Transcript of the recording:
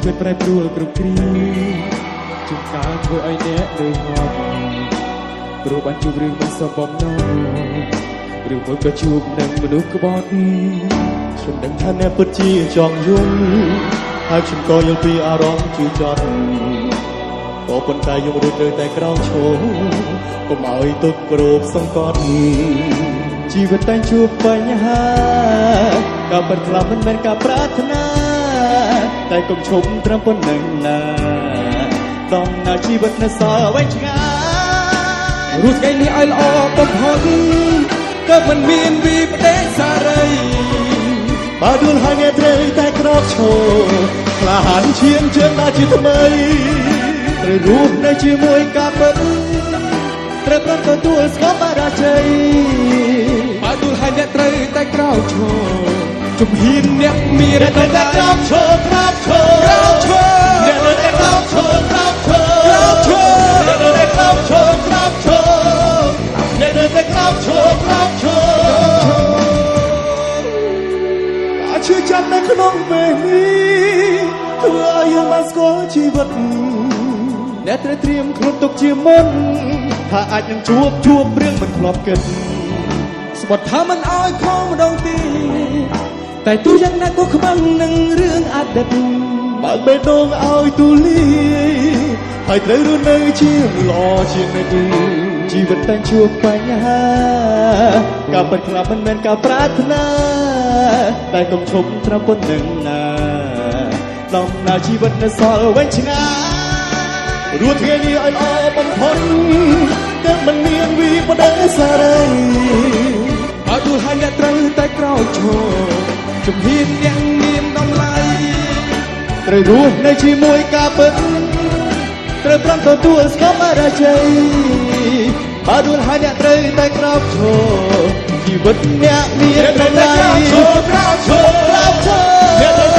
វិតប្រែប្រួលគ្រប់គ្រាជួនកាលធ្វើឲ្យអ្នកនឿយហត់ព្រោះបានជួបរឿងមិនសមបំណងឬមួយក៏ជួបនឹងមនុស្សក្បត់ខ្ញុំដឹងថាអ្នកពិតជាចង់យល់ហើយខ្ញុំក៏យល់ពីអារម្មណ៍ជឿចត់ក៏ប៉ុន្តែខ្ញុំរត់នៅតែក្រោមឈរកុំឲ្យទុកប្រោបសង្កត់ជីវិតតែជួបបញ្ហាការពិតខ្លះមិនមែនការប្រាថ្នាតែកុំឈប់ត្រឹមប៉ុណ្្នឹងណាដំណើរជីវិតនៅសល់វែងឆ្ងាយរស់ថ្ងៃនេះឲ្យល្អបំផុតក៏មិនមានវិបដិសារីបើដួលហើយអ្នកត្រូវតែក្រោកឈរក្លាហានឈានជើងដល់ជាថ្មីត្រូវរស់នៅជាមួយការពិតត្រូវប្រត់ទទួលស្គមបរាជ័យបើដួលហើយអ្នកត្រូវតែក្រោកឈរជំហានអ្នកមានតែក្រោកឈរក្រោកឈរក្រោកឈរអ្នកនៅតែក្រោកឈរក្រោកឈរក្រោកឈរអ្នកនៅតែក្រោកឈរក្រោកឈរអ្នកនៅតែក្រោកឈរក្រោកឈរអាឈឺចាប់នៅក្នុងពេលនេះធ្វើឲ្យយើងបានស្គាល់ជីវិតអ្នកត្រូវត្រៀមខ្លួនទុកជាមុនថាអាចនឹងជួបរឿងមិនធ្លាប់គិតស្បត់ថាមិនឲ្យខំម្ដងទីតែទូយ៉ាងណាក៏ខ្មាំងនឹងរឿងអតីតបើកបេះដូងឲ្យទូលាយហើយត្រូវរស់នៅជាល្អជាងនេះជីវិតតែជួបបញ្ហាការពិតខ្លះមិនមែនការប្រាថ្នាតែកុំឈប់ត្រឹមប៉ុណ្្នឹងណាដំណើរជីវិតនៅសល់វែងឆ្ងាយរស់ថ្ងៃនេះឲ្យល្អបំផុតតែមិនមានវិបដិសារីបើទូលឲ្យអ្នកត្រូវតែក្រោកឈរជំហានអ្នកមានតម្លៃត្រូវរស់នៅជាមួយការពិតត្រូវប្រំទទួលស្គមបរាជ័យបើទូលឲ្យអ្នកត្រូវតែក្រោកឈរជីវិតអ្នកមានតម្លៃក្រោកឈរក្រោកឈរក្រោកឈរ